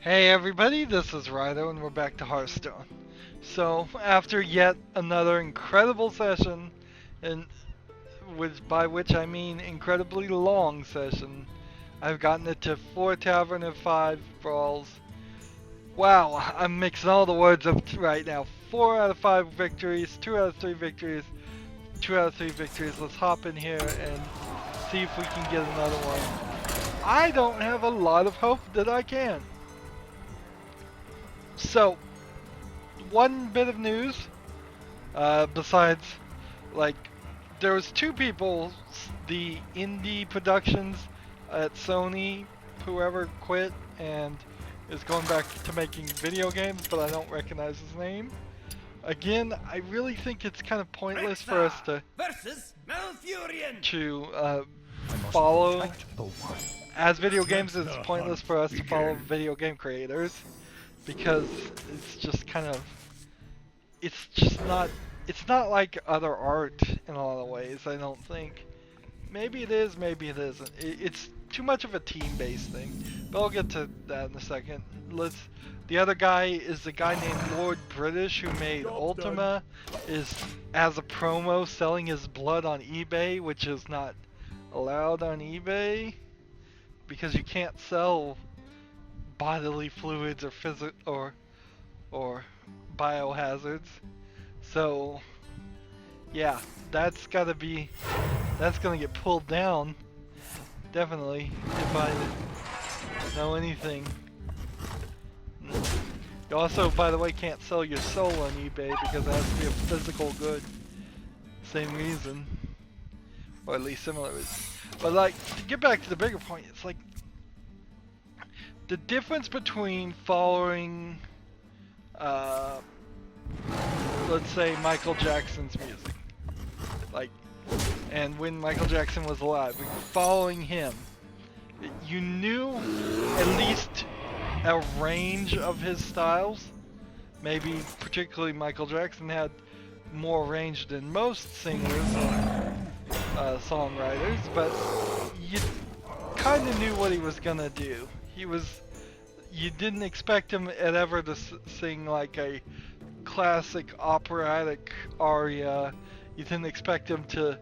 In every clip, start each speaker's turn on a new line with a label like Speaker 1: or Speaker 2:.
Speaker 1: Hey everybody, this is Rydo and we're back to Hearthstone. So, after yet another incredible session, and by which I mean incredibly long session, I've gotten it to 4 Tavern and 5 Brawls. Wow, I'm mixing all the words up right now. 4 out of 5 victories, 2 out of 3 victories, 2 out of 3 victories. Let's hop in here and see if we can get another one. I don't have a lot of hope that I can. So, one bit of news, besides, like, there was 2 people, the indie productions at Sony, whoever quit and is going back to making video games, but I don't recognize his name. Again, I really think it's kind of pointless for us to follow, as video games, it's pointless for us to follow video game creators, because it's just kind of, it's not like other art in a lot of ways, I don't think. Maybe it is, maybe it isn't. It's too much of a team-based thing, but I'll get to that in a second. The other guy is the guy named Lord British who made Ultima, is as a promo selling his blood on eBay, which is not allowed on eBay, because you can't sell bodily fluids or biohazards. So yeah, that's gonna get pulled down, definitely, if I know anything. You also, by the way, can't sell your soul on eBay because it has to be a physical good. Same reason, or at least similar reason. But like, to get back to the bigger point, it's like the difference between following, let's say, Michael Jackson's music, like, and when Michael Jackson was alive, following him, you knew at least a range of his styles. Maybe particularly Michael Jackson had more range than most singers, songwriters, but you kind of knew what he was gonna do. You didn't expect him ever to sing like a classic operatic aria. You didn't expect him to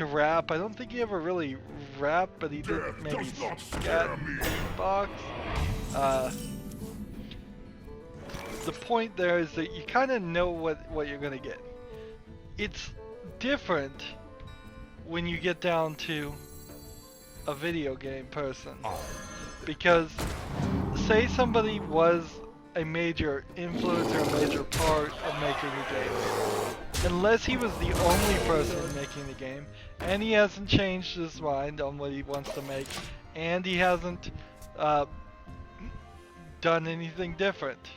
Speaker 1: rap. I don't think he ever really rapped, but he did maybe scat box. The point there is that you kind of know what you're gonna get. It's different when you get down to a video game person, because say somebody was a major influence or a major part of making the game, unless he was the only person making the game, and he hasn't changed his mind on what he wants to make, and he hasn't done anything different,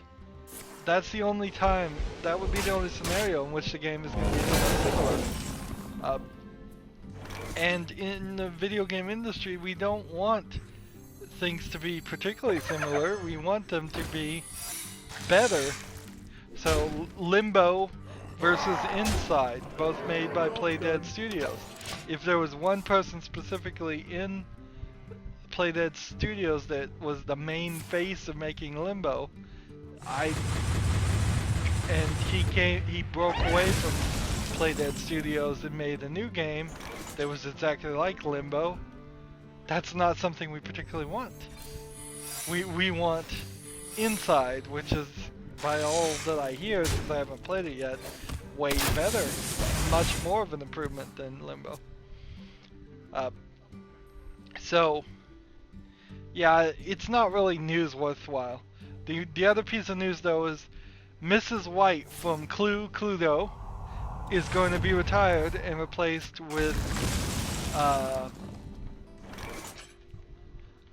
Speaker 1: that's the only time, that would be the only scenario in which the game is going to be similar. And in the video game industry, we don't want things to be particularly similar, we want them to be better. So Limbo versus Inside, both made by Playdead Studios. If there was one person specifically in Playdead Studios that was the main face of making Limbo, he broke away from Playdead Studios and made a new game that was exactly like Limbo, that's not something we particularly want. We want Inside, which is, by all that I hear, since I haven't played it yet, way better, much more of an improvement than Limbo. So yeah, it's not really news worthwhile. The other piece of news though is Mrs. White from Cluedo is going to be retired and replaced with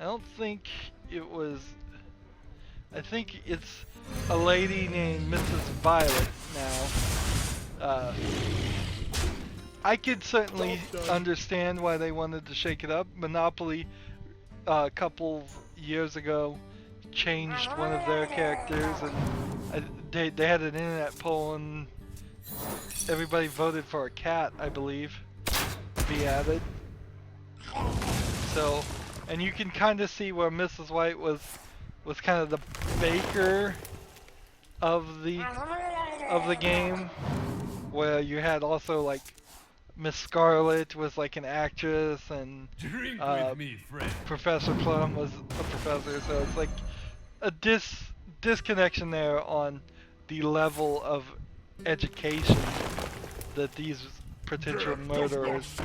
Speaker 1: I don't think it was, I think it's a lady named Mrs. Violet now. I could certainly understand why they wanted to shake it up. Monopoly a couple years ago changed one of their characters, and they had an internet poll and everybody voted for a cat, I believe, to be added. So, and you can kind of see where Mrs. White was was kind of the baker of the game, where you had also like Miss Scarlet was like an actress, and
Speaker 2: Drink with me, friend.
Speaker 1: Professor Plum was a professor. So it's like a disconnection there on the level of education that these potential murderers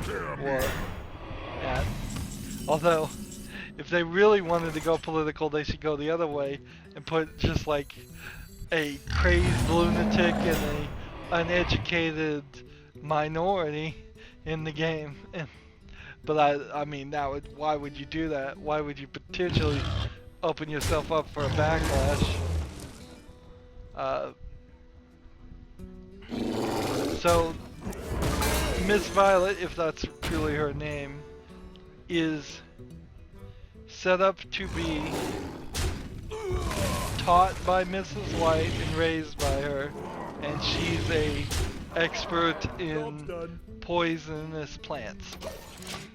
Speaker 1: were at. Although, if they really wanted to go political, they should go the other way and put just like a crazed lunatic and a uneducated minority in the game. But I mean, why would you do that? Why would you potentially open yourself up for a backlash? So Miss Violet, if that's truly her name, is set up to be taught by Mrs. White and raised by her, and she's a expert in poisonous plants.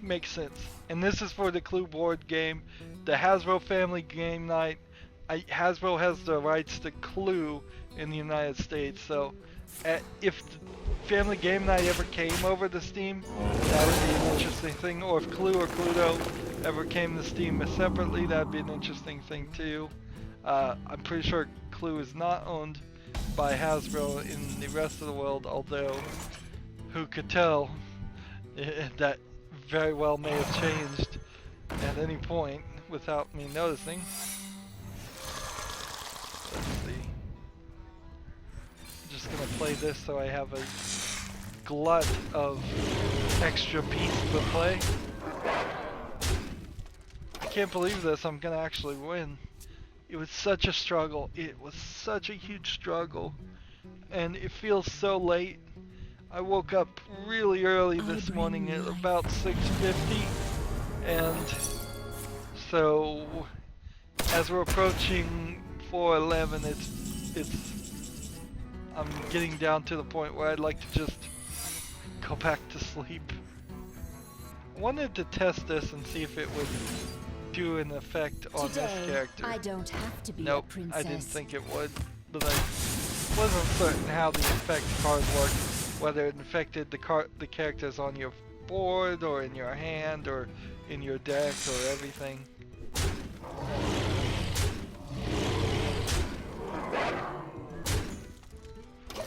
Speaker 1: Makes sense. And this is for the Clue board game, the Hasbro Family Game Night. Hasbro has the rights to Clue in the United States, so if the Family Game Night ever came over to Steam, that would be an interesting thing. Or if Clue or Cluedo ever came to Steam separately, that'd be an interesting thing too. I'm pretty sure Clue is not owned by Hasbro in the rest of the world, although who could tell? That very well may have changed at any point without me noticing. Let's see. I'm just gonna play this so I have a glut of extra pieces to play. I can't believe this, I'm gonna actually win. It was such a struggle. It was such a huge struggle. And it feels so late. I woke up really early this morning at about 6:50, and so as we're approaching 4:11, I'm getting down to the point where I'd like to just go back to sleep. I wanted to test this and see if it would do an effect on this character.
Speaker 3: I don't have to be
Speaker 1: nope,
Speaker 3: a princess.
Speaker 1: I didn't think it would, but I wasn't certain how the effect card worked. Whether it infected the characters on your board, or in your hand, or in your deck, or everything.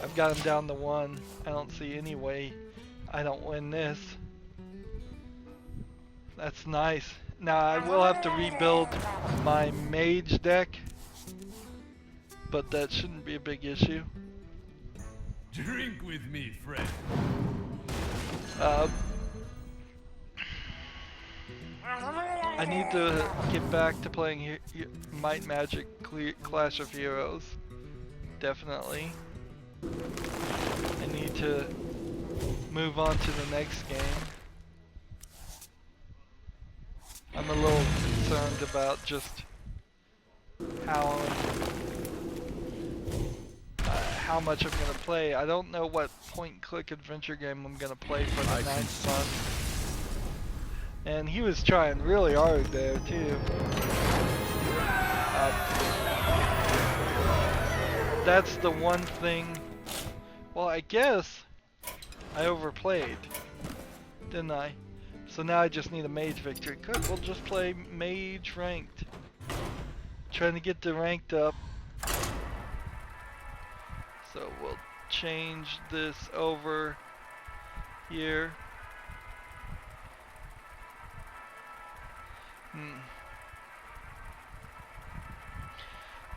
Speaker 1: I've got him down to 1. I don't see any way I don't win this. That's nice. Now I will have to rebuild my mage deck, but that shouldn't be a big issue.
Speaker 2: Drink with me, friend.
Speaker 1: I need to get back to playing Might Magic Clash of Heroes. Definitely. I need to move on to the next game. I'm a little concerned about just how much I'm gonna play. I don't know what point-and-click adventure game I'm gonna play for the 9th month. And he was trying really hard there too. That's the one thing. Well, I guess I overplayed, didn't I? So now I just need a mage victory. Good, we'll just play mage ranked. Trying to get the ranked up. So we'll change this over here.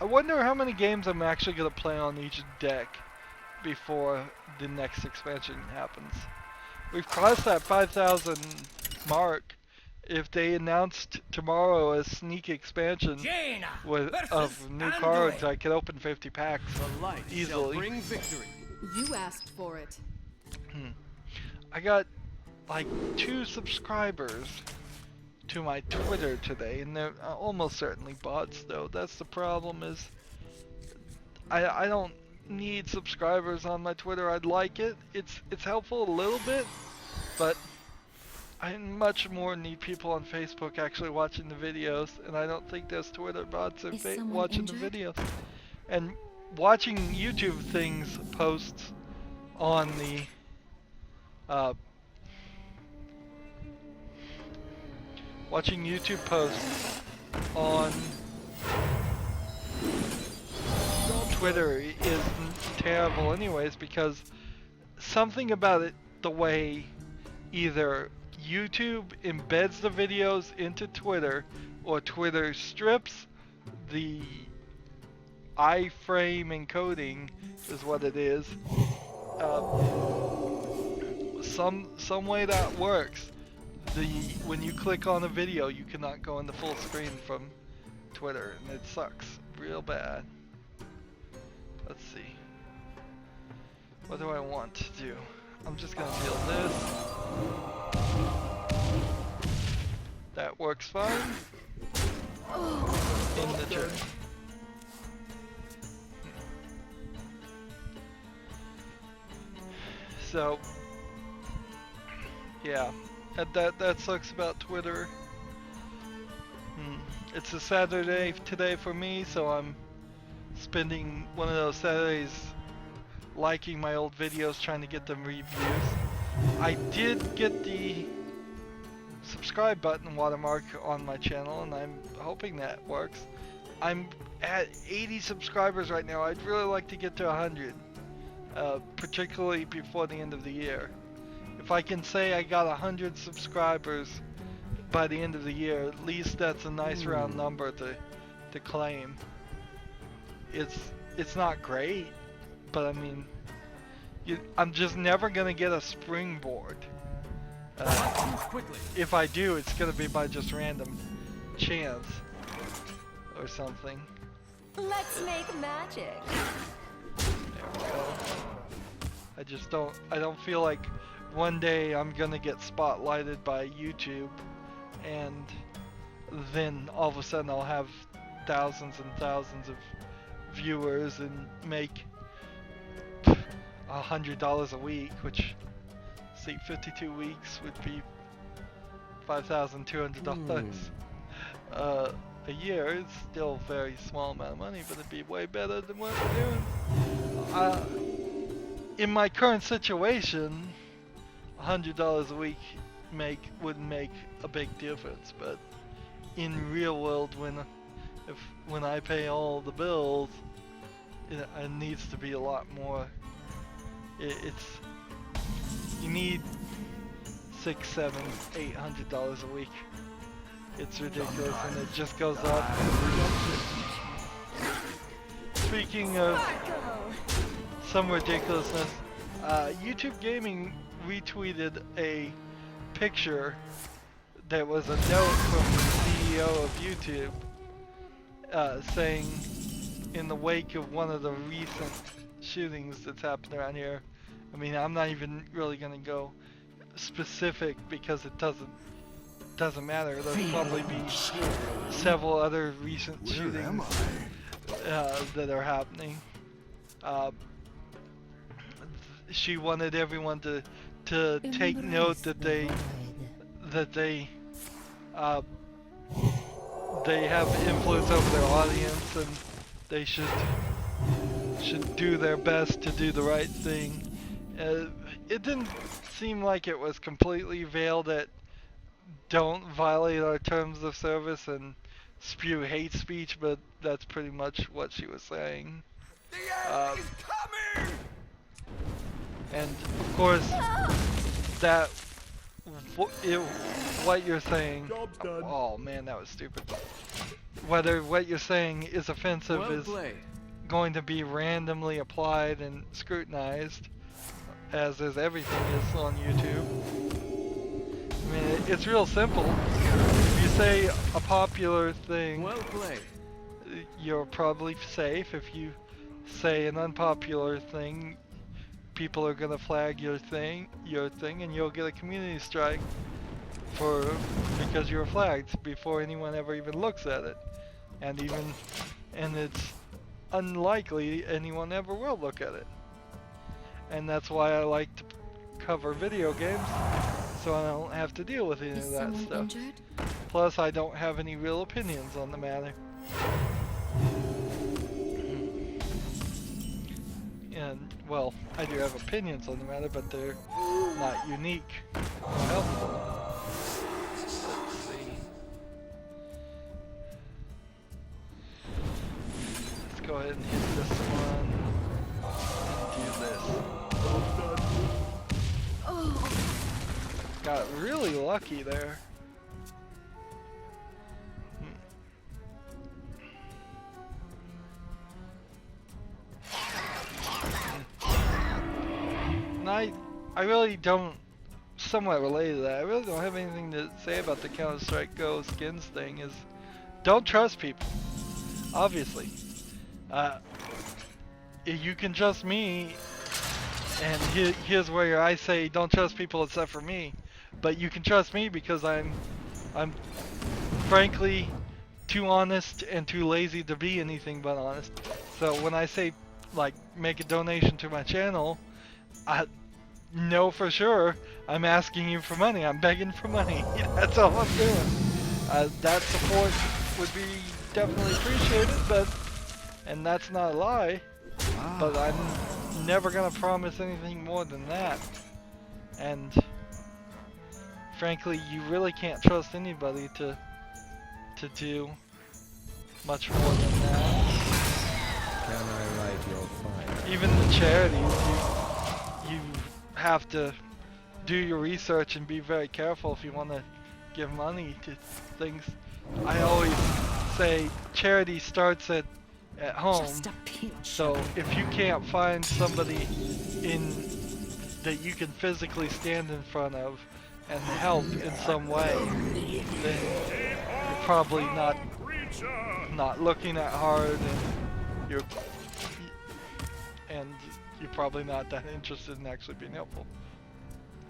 Speaker 1: I wonder how many games I'm actually going to play on each deck before the next expansion happens. We've crossed that 5,000 mark. If they announced tomorrow a sneak expansion of new cards, I could open 50 packs easily.
Speaker 2: Bring victory.
Speaker 3: You asked for it.
Speaker 1: I got like 2 subscribers to my Twitter today, and they're almost certainly bots though. That's the problem, is I don't need subscribers on my Twitter. I'd like it. It's helpful a little bit, but I much more need people on Facebook actually watching the videos, and I don't think there's Twitter bots
Speaker 3: Is someone
Speaker 1: watching the
Speaker 3: injured?
Speaker 1: videos. And watching YouTube things posts on the watching YouTube posts on Twitter is terrible anyways, because something about it, the way either YouTube embeds the videos into Twitter or Twitter strips the iframe encoding is what it is. Some way that works. When you click on a video, you cannot go into full screen from Twitter, and it sucks real bad. Let's see. What do I want to do? I'm just gonna deal this. That works fine. In the turn. So, yeah, that sucks about Twitter. It's a Saturday today for me, so I'm spending one of those Saturdays liking my old videos, trying to get them reviews. I did get the subscribe button watermark on my channel, and I'm hoping that works. I'm at 80 subscribers right now. I'd really like to get to 100, particularly before the end of the year. If I can say I got 100 subscribers by the end of the year, at least that's a nice round number to claim. It's not great, but I mean, I'm just never gonna get a springboard. If I do, it's gonna be by just random chance or something.
Speaker 3: Let's make magic.
Speaker 1: There we go. I don't feel like one day I'm gonna get spotlighted by YouTube, and then all of a sudden I'll have thousands and thousands of viewers and make $100 a week, which, see, 52 weeks would be $5,200 a year. It's still a very small amount of money, but it'd be way better than what we're doing. In my current situation, $100 a week wouldn't make a big difference, but in real world, when I pay all the bills, it needs to be a lot more. You need $600, $700, $800 a week. It's ridiculous, and it just goes up. Speaking of some ridiculousness, YouTube Gaming retweeted a picture that was a note from the CEO of YouTube, saying, in the wake of one of the recent shootings that's happened around here. I mean, I'm not even really gonna go specific because it doesn't matter. There'll probably be several other recent shootings that are happening. She wanted everyone to take note that they have influence over their audience, and they should do their best to do the right thing. It didn't seem like it was completely veiled at don't violate our terms of service and spew hate speech, but that's pretty much what she was saying.
Speaker 2: Is coming!
Speaker 1: And of course, what you're saying. Oh man, that was stupid. Whether what you're saying is offensive is going to be randomly applied and scrutinized, as is everything is on YouTube. I mean, it's real simple. If you say a popular thing, you're probably safe. If you say an unpopular thing, people are gonna flag your thing, and you'll get a community strike because you're flagged before anyone ever even looks at it, and it's unlikely anyone ever will look at it. And that's why I like to cover video games, so I don't have to deal with any
Speaker 3: Is
Speaker 1: of that
Speaker 3: someone
Speaker 1: stuff.
Speaker 3: injured?
Speaker 1: Plus, I don't have any real opinions on the matter. And, well, I do have opinions on the matter, but they're not unique or helpful. Let's see. Let's go ahead and hit this one and do this.
Speaker 3: Oh,
Speaker 1: Got really lucky there. And I really don't, somewhat related to that, I really don't have anything to say about the Counter-Strike Go skins thing, is don't trust people, obviously. You can trust me, and here's where I say don't trust people except for me, but you can trust me because I'm frankly too honest and too lazy to be anything but honest. So when I say, like, make a donation to my channel, I know for sure I'm asking you for money. I'm begging for money. That's all I'm doing. That support would be definitely appreciated, and that's not a lie. But I'm never gonna promise anything more than that. And frankly, you really can't trust anybody to do much more than that.
Speaker 4: Can I light your fire?
Speaker 1: Even the charities, you have to do your research and be very careful if you want to give money to things. I always say charity starts at home.
Speaker 3: just a pinch.
Speaker 1: So if you can't find somebody that you can physically stand in front of and help in some way, then you're probably not looking that hard, and you're probably not that interested in actually being helpful.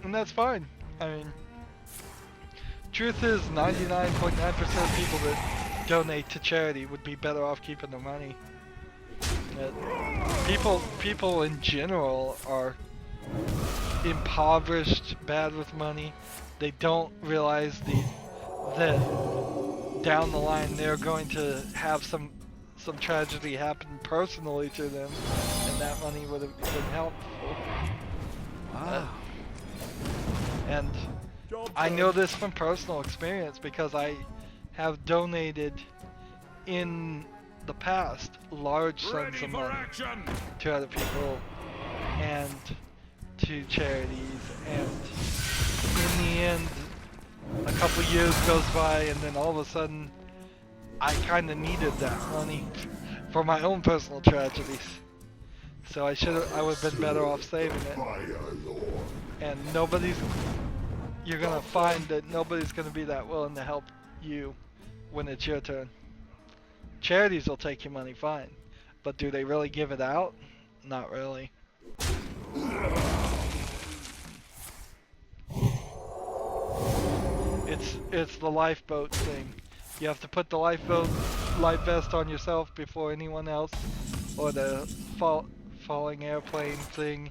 Speaker 1: And that's fine. I mean, truth is 99.9% of people that donate to charity would be better off keeping their money. People in general are impoverished, bad with money. They don't realize that down the line they're going to have some tragedy happen personally to them, and that money would have been helpful.
Speaker 4: Wow.
Speaker 1: And I know this from personal experience because I have donated in the past large sums of money to other people and to charities, and in the end a couple years goes by and then all of a sudden I kind of needed that money for my own personal tragedies, so I would have been better off saving it. And you're gonna find that nobody's gonna be that willing to help you when it's your turn. Charities will take your money, fine, but do they really give it out? Not really. It's the lifeboat thing. You have to put the life vest on yourself before anyone else, or the falling airplane thing.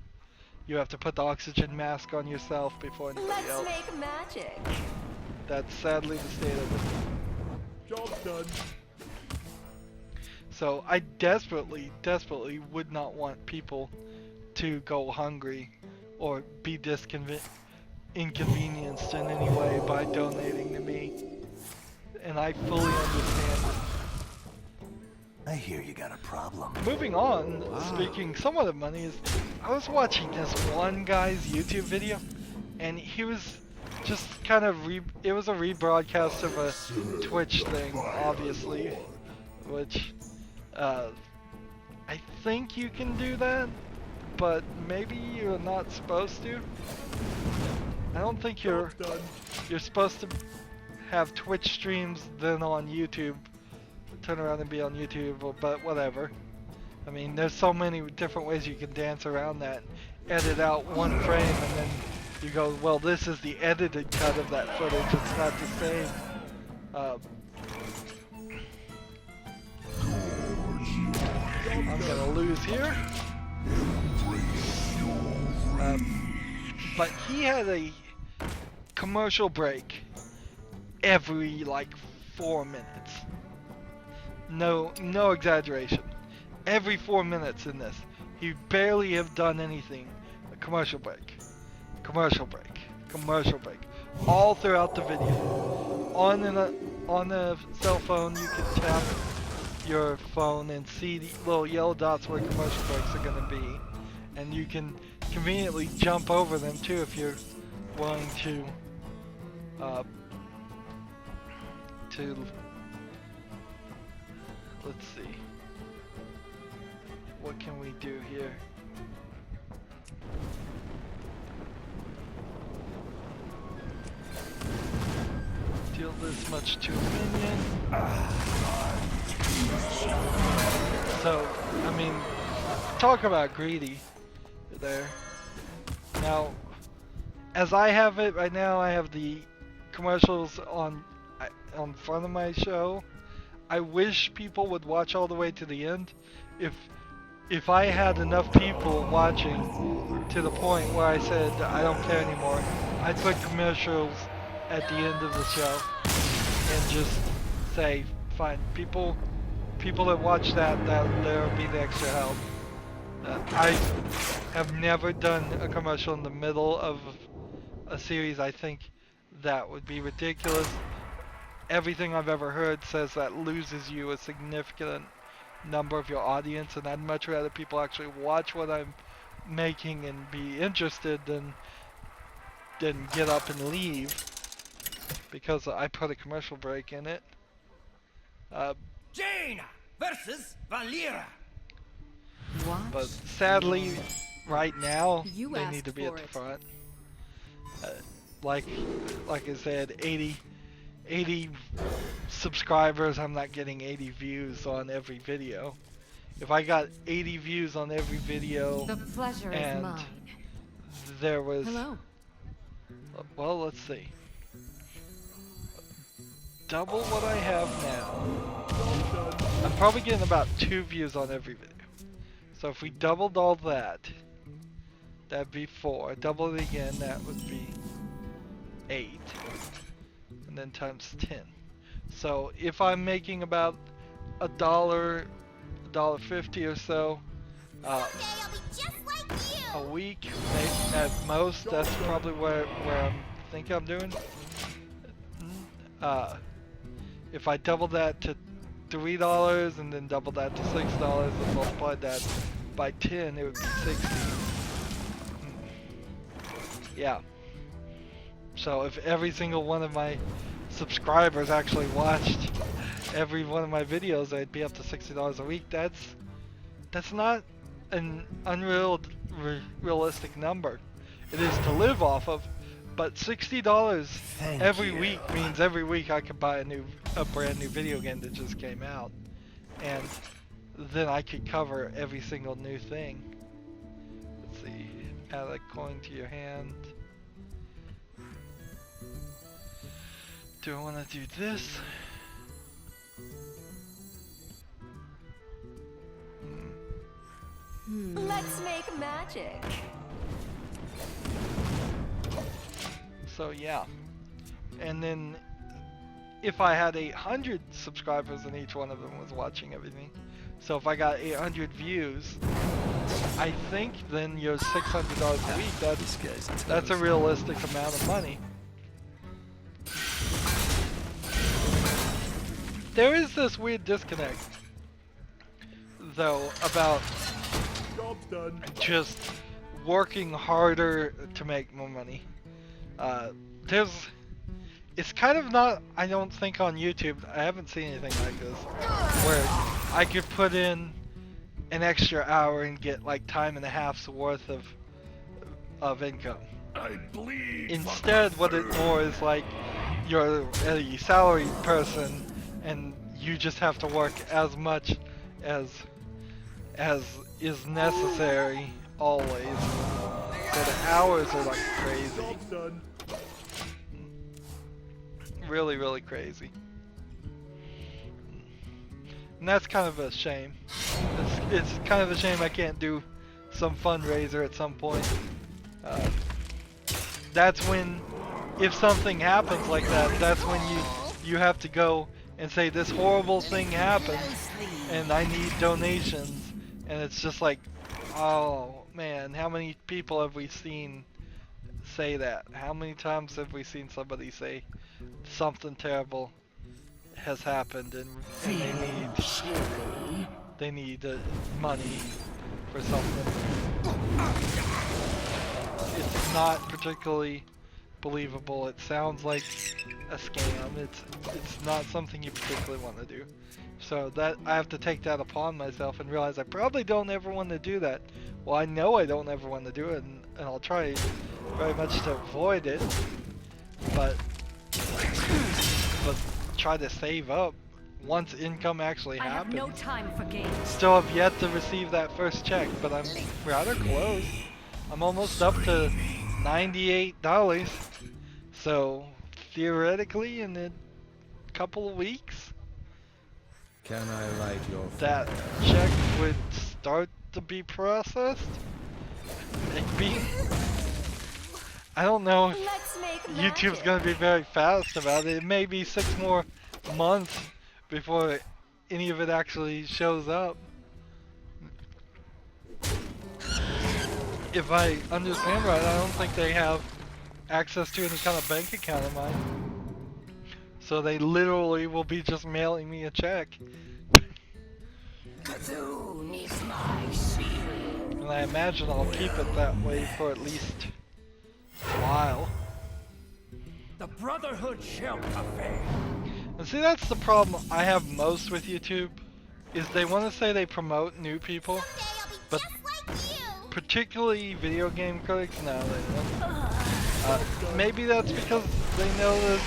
Speaker 1: You have to put the oxygen mask on yourself before anybody
Speaker 3: Let's
Speaker 1: else.
Speaker 3: make magic.
Speaker 1: That's sadly the state of it.
Speaker 4: Job done.
Speaker 1: So I desperately would not want people to go hungry or be inconvenienced in any way by donating to me. And I fully understand it.
Speaker 2: I hear you got a problem.
Speaker 1: Moving on, speaking somewhat of money, is I was watching this one guy's YouTube video, and he was just kind of it was a rebroadcast of a Twitch thing, obviously, which I think you can do that, but maybe you're not supposed to. I don't think you're supposed to have Twitch streams then on YouTube, turn around and be on YouTube, but whatever. I mean, there's so many different ways you can dance around that. Edit out one frame and then you go, well, this is the edited cut of that footage, it's not the same. I'm gonna lose here. But he had a commercial break every like 4 minutes. No exaggeration. Every 4 minutes in this, he barely have done anything. A commercial break, commercial break, commercial break, all throughout the video. On a cell phone, you can tap your phone and see the little yellow dots where commercial breaks are going to be, and you can conveniently jump over them too if you're willing to let's see, what can we do here? Deal this much to a minion. So, I mean, talk about greedy there. Now, as I have it right now, I have the commercials on front of my show. I wish people would watch all the way to the end. If I had enough people watching to the point where I said I don't care anymore, I'd put commercials at the end of the show and just say, fine, people that watch that there'll be the extra help. I have never done a commercial in the middle of a series. I think that would be ridiculous. Everything I've ever heard says that loses you a significant number of your audience, and I'd much rather people actually watch what I'm making and be interested than get up and leave because I put a commercial break in it.
Speaker 5: Jaina versus Valera.
Speaker 1: But sadly, right now,
Speaker 3: You
Speaker 1: they
Speaker 3: asked
Speaker 1: need to be at
Speaker 3: for
Speaker 1: the
Speaker 3: it.
Speaker 1: front. Like I said, 80 subscribers, I'm not getting 80 views on every video. If I got 80 views on every video,
Speaker 3: The pleasure is
Speaker 1: and
Speaker 3: mine.
Speaker 1: there was,
Speaker 3: Hello.
Speaker 1: well, let's see, double what I have now, I'm probably getting about 2 views on every video. So if we doubled all that, that'd be 4. Double it again, that would be 8. And then times 10. So if I'm making about $1.50 or so a week, at most, that's probably where I think I'm doing. If I double that to $3 and then double that to $6 and multiply that by 10, it would be 60. Yeah. So if every single one of my subscribers actually watched every one of my videos, I'd be up to $60 a week. That's not an unrealistic number. It is to live off of, but $60 every week means every week I could buy a brand new video game that just came out, and then I could cover every single new thing. Let's see, add a coin to your hand. Do I want to do this?
Speaker 3: Let's make magic.
Speaker 1: So yeah, and then if I had 800 subscribers and each one of them was watching everything, so if I got 800 views, I think then you're $600 a week. That's a realistic amount of money. There is this weird disconnect, though, about just working harder to make more money. It's kind of not, I don't think, on YouTube. I haven't seen anything like this, where I could put in an extra hour and get like time and a half's worth of income.
Speaker 2: I bleed.
Speaker 1: Instead, what it more is like, you're a salaried person and you just have to work as much as is necessary always. So the hours are like crazy. Really, really crazy. And that's kind of a shame. It's kind of a shame I can't do some fundraiser at some point. That's when, if something happens like that, that's when you have to go and say this horrible thing happened and I need donations. And it's just like, oh man, how many people have we seen say that? How many times have we seen somebody say something terrible has happened and they need money for something? It's not particularly believable. It sounds like a scam. It's not something you particularly want to do. So that I have to take that upon myself and realize I probably don't ever want to do that. Well, I know I don't ever want to do it, and I'll try very much to avoid it. But try to save up once income actually happens.
Speaker 3: I have no time for games.
Speaker 1: Still have yet to receive that first check, but I'm rather close. I'm almost up to $98. So theoretically, in a couple of weeks,
Speaker 4: Can I light your
Speaker 1: that check would start to be processed. Maybe. I don't know if
Speaker 3: Let's make
Speaker 1: YouTube's
Speaker 3: magic.
Speaker 1: gonna be very fast about it. It may be 6 more months before any of it actually shows up. If I understand right, I don't think they have access to any kind of bank account of mine. So they literally will be just mailing me a check. And I imagine I'll keep it that way for at least a while.
Speaker 5: The Brotherhood shall prevail.
Speaker 1: And see, that's the problem I have most with YouTube, is they want to say they promote new people, but particularly video game critics, no, they don't. Maybe that's because they know that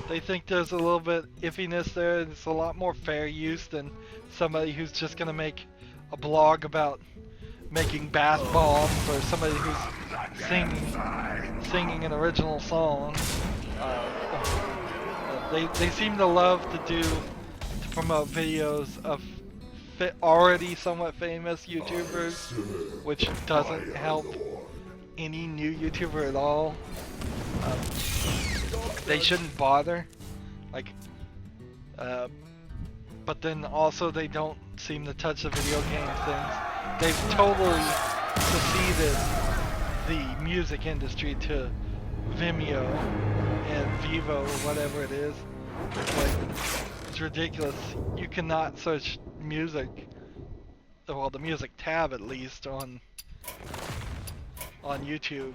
Speaker 1: they think there's a little bit iffiness there, and it's a lot more fair use than somebody who's just gonna make a blog about making bath bombs, or somebody who's singing an original song. They seem to love to promote videos of already somewhat famous YouTubers, which doesn't help any new YouTuber at all. They shouldn't bother, like, but then also they don't seem to touch the video game things. They've totally seceded the music industry to Vimeo and Vivo or whatever it is. It's like, it's ridiculous. You cannot search music, well, the music tab at least, on YouTube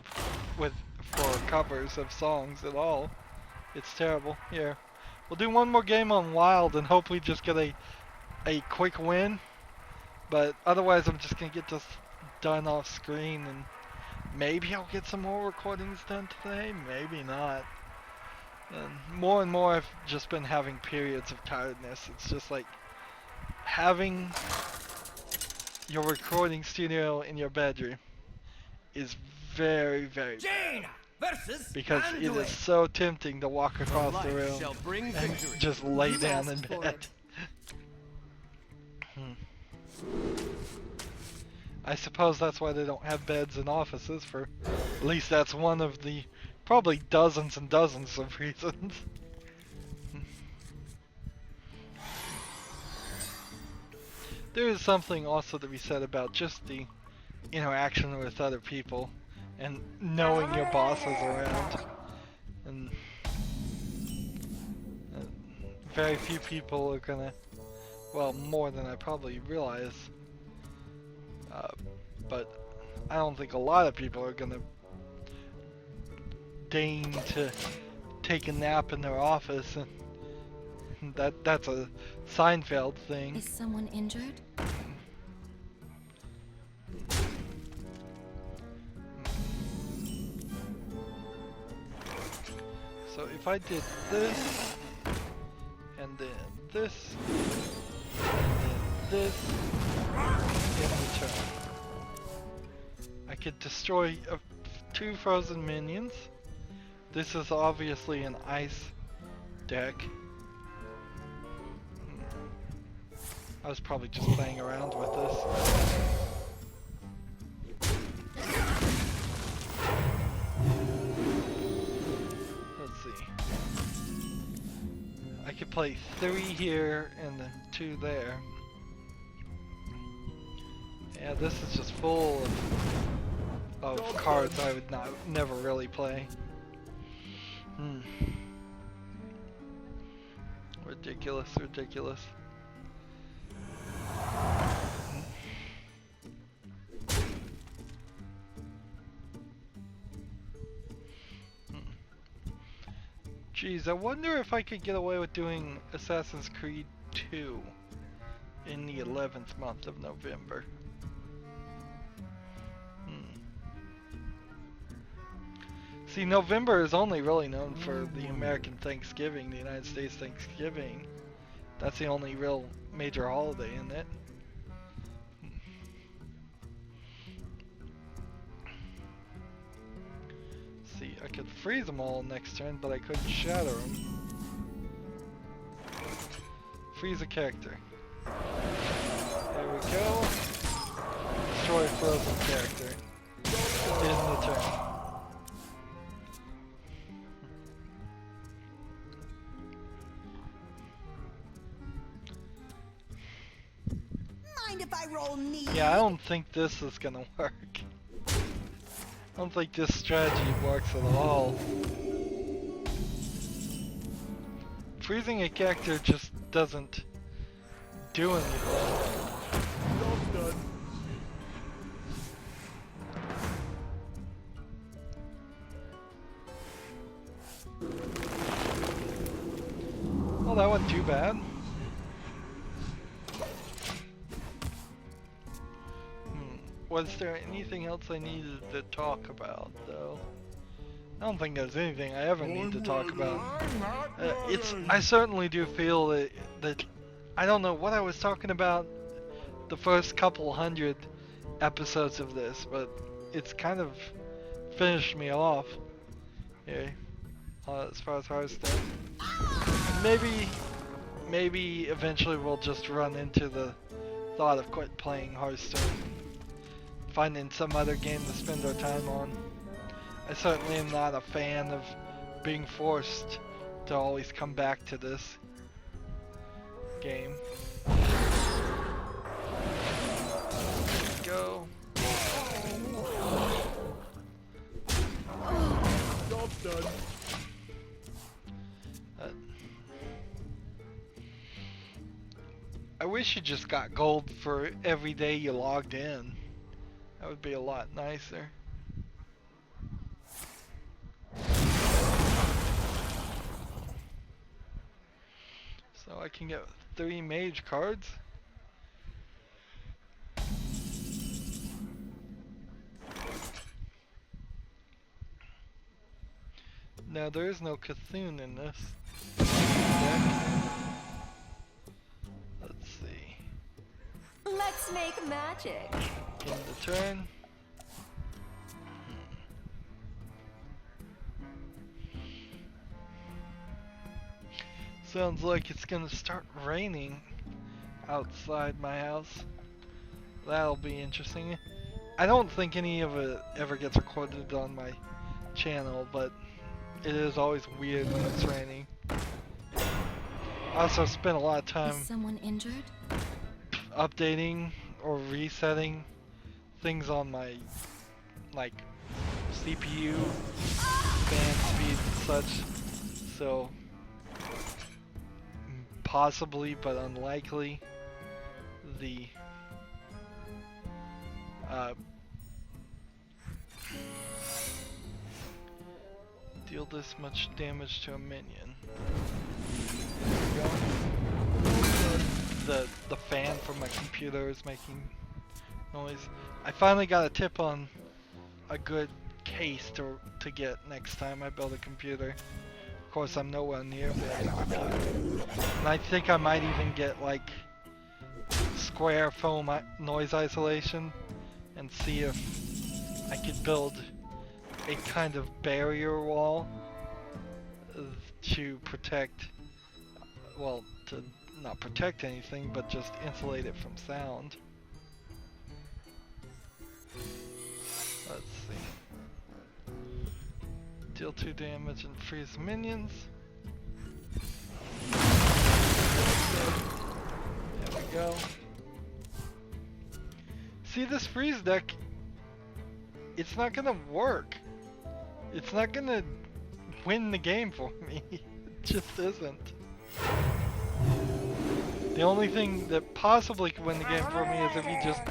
Speaker 1: for covers of songs at all. It's terrible. Here, we'll do one more game on Wild and hopefully just get a quick win. But otherwise, I'm just gonna get this done off screen, and maybe I'll get some more recordings done today. Maybe not. And more, I've just been having periods of tiredness. It's just like having your recording studio in your bedroom is very, very
Speaker 5: Jane versus
Speaker 1: because it
Speaker 5: Anduin.
Speaker 1: is so tempting to walk across the room
Speaker 5: Shall bring
Speaker 1: and
Speaker 5: victory.
Speaker 1: just lay
Speaker 5: You
Speaker 1: down in
Speaker 5: asked for
Speaker 1: bed.
Speaker 5: it.
Speaker 1: I suppose that's why they don't have beds in offices, for at least that's one of the probably dozens and dozens of reasons. There is something also to be said about just the interaction with other people and knowing your boss is around. And very few people are gonna, well, more than I probably realize, but I don't think a lot of people are gonna deign to take a nap in their office, and that's a Seinfeld thing.
Speaker 3: Is someone injured?
Speaker 1: So if I did this, and then this, and then this, in return, I could destroy 2 frozen minions. This is obviously an ice deck. I was probably just playing around with this. play 3 here and then 2 there. Yeah, this is just full of cards I would never really play. Ridiculous, ridiculous. Geez, I wonder if I could get away with doing Assassin's Creed 2 in the 11th month of November. See, November is only really known for the American Thanksgiving, the United States Thanksgiving. That's the only real major holiday in it. See, I could freeze them all next turn, but I couldn't shatter them. Freeze a character. There we go. Destroy a frozen character. In the turn.
Speaker 6: Mind if I roll knee?
Speaker 1: Yeah, I don't think this is gonna work. I don't think this strategy works at all. Freezing a character just doesn't do anything. Well, that wasn't too bad. Was there anything else I needed to talk about, though? I don't think there's anything I ever need to talk about. I certainly do feel that I don't know what I was talking about the first couple hundred episodes of this, but it's kind of finished me off. Yeah, as far as Hearthstone. Maybe eventually we'll just run into the thought of quit playing Hearthstone. Finding some other game to spend our time on. I certainly am not a fan of being forced to always come back to this game. Go.
Speaker 5: Job's done.
Speaker 1: I wish you just got gold for every day you logged in. That would be a lot nicer. So I can get 3 mage cards. Now there is no Cthulhu in this deck. Let's see.
Speaker 3: Let's make magic.
Speaker 1: In the turn. Sounds like it's gonna start raining outside my house. That'll be interesting. I don't think any of it ever gets recorded on my channel, but it is always weird when it's raining. I also spent a lot of time
Speaker 3: Is someone injured?
Speaker 1: updating or resetting things on my like CPU, fan speed and such, so possibly but unlikely the deal this much damage to a minion. There we go. The fan from my computer is making noise. I finally got a tip on a good case to get next time I build a computer. Of course, I'm nowhere near building a computer. And I think I might even get like square foam noise isolation and see if I could build a kind of barrier wall to protect, well, to not protect anything, but just insulate it from sound. Let's see. Deal 2 damage and freeze minions. go. See, this freeze deck, it's not gonna work. It's not gonna win the game for me. It just isn't. The only thing that possibly could win the game for me is if he just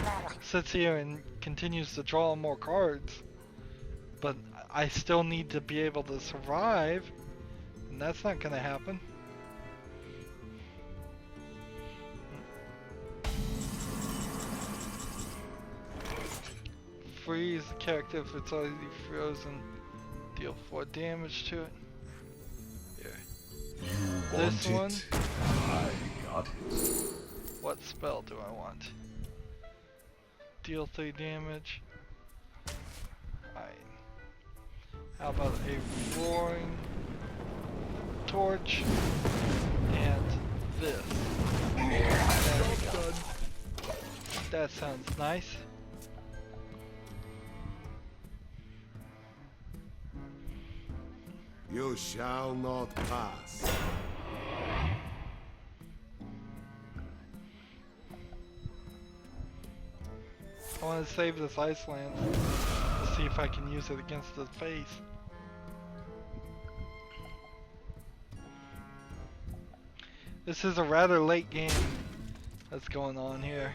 Speaker 1: sits here and continues to draw more cards. But I still need to be able to survive, and that's not gonna happen. Freeze the character if it's already frozen. Deal 4 damage to it. Here. This one.
Speaker 2: I got it.
Speaker 1: What spell do I want? Deal 3 damage. Alright. How about a roaring torch and this? That's good. That sounds nice.
Speaker 7: You shall not pass.
Speaker 1: I want to save this Iceland to see if I can use it against the face. This is a rather late game that's going on here.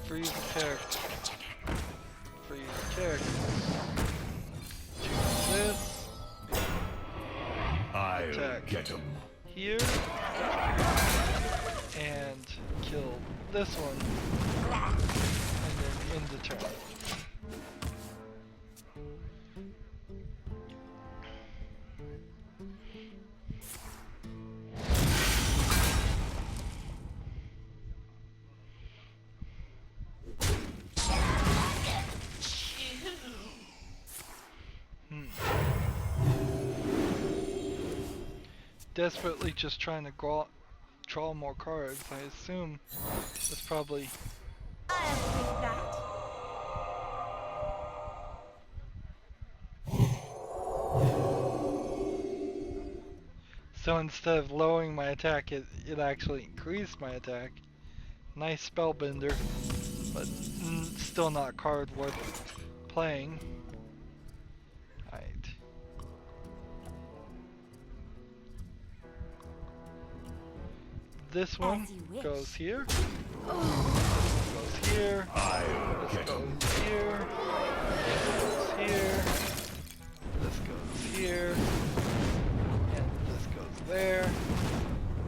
Speaker 1: Freeze the character. Freeze the character. Choose this.
Speaker 2: I'll
Speaker 1: Attack.
Speaker 2: get him.
Speaker 1: Here. And kill this one. And then end the turn. Desperately just trying to draw more cards. I assume that's probably...
Speaker 6: I'll take that.
Speaker 1: So instead of lowering my attack, it actually increased my attack. Nice spellbender, but still not a card worth playing. Alright. This one
Speaker 3: As you wish.
Speaker 1: goes here. This one goes here.
Speaker 2: I'll
Speaker 1: This
Speaker 2: get him.
Speaker 1: goes here. This goes here. This goes here. And this goes there.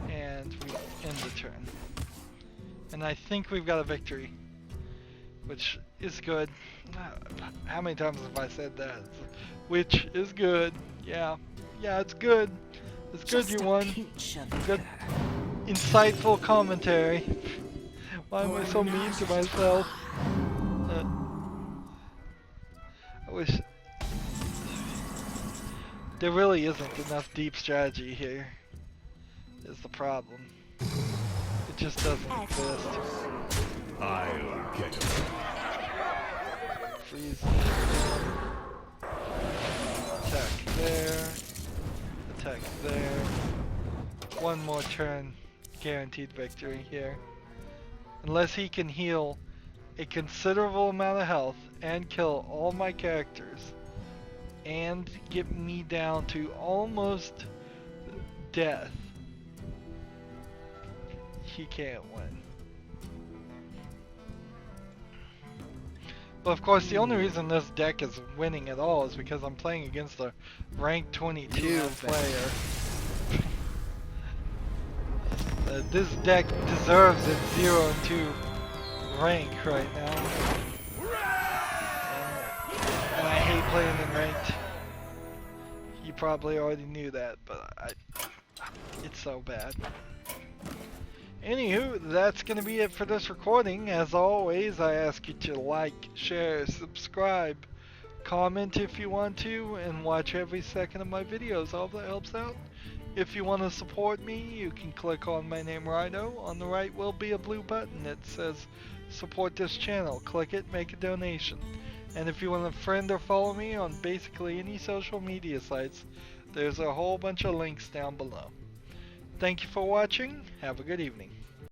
Speaker 1: And we end the turn. And I think we've got a victory, which is good. How many times have I said that? Which is good. Yeah. Yeah, it's good. It's good
Speaker 3: Just
Speaker 1: you
Speaker 3: a
Speaker 1: won.
Speaker 3: pinch of
Speaker 1: Good.
Speaker 3: vigor.
Speaker 1: Insightful commentary. Why am I so mean to myself? I wish... There really isn't enough deep strategy here, is the problem. It just doesn't exist.
Speaker 2: I'll get him.
Speaker 1: Freeze. Attack there. Attack there. One more turn. Guaranteed victory here. Unless he can heal a considerable amount of health and kill all my characters and get me down to almost death, he can't win. But of course, the only reason this deck is winning at all is because I'm playing against a rank 22 player. This deck deserves its 0 and 2 rank right now. And I hate playing in ranked. You probably already knew that, but it's so bad. Anywho, that's going to be it for this recording. As always, I ask you to like, share, subscribe, comment if you want to, and watch every second of my videos. All that helps out. If you want to support me, you can click on my name Rydo. On the right will be a blue button that says support this channel. Click it, make a donation. And if you want to friend or follow me on basically any social media sites, there's a whole bunch of links down below. Thank you for watching. Have a good evening.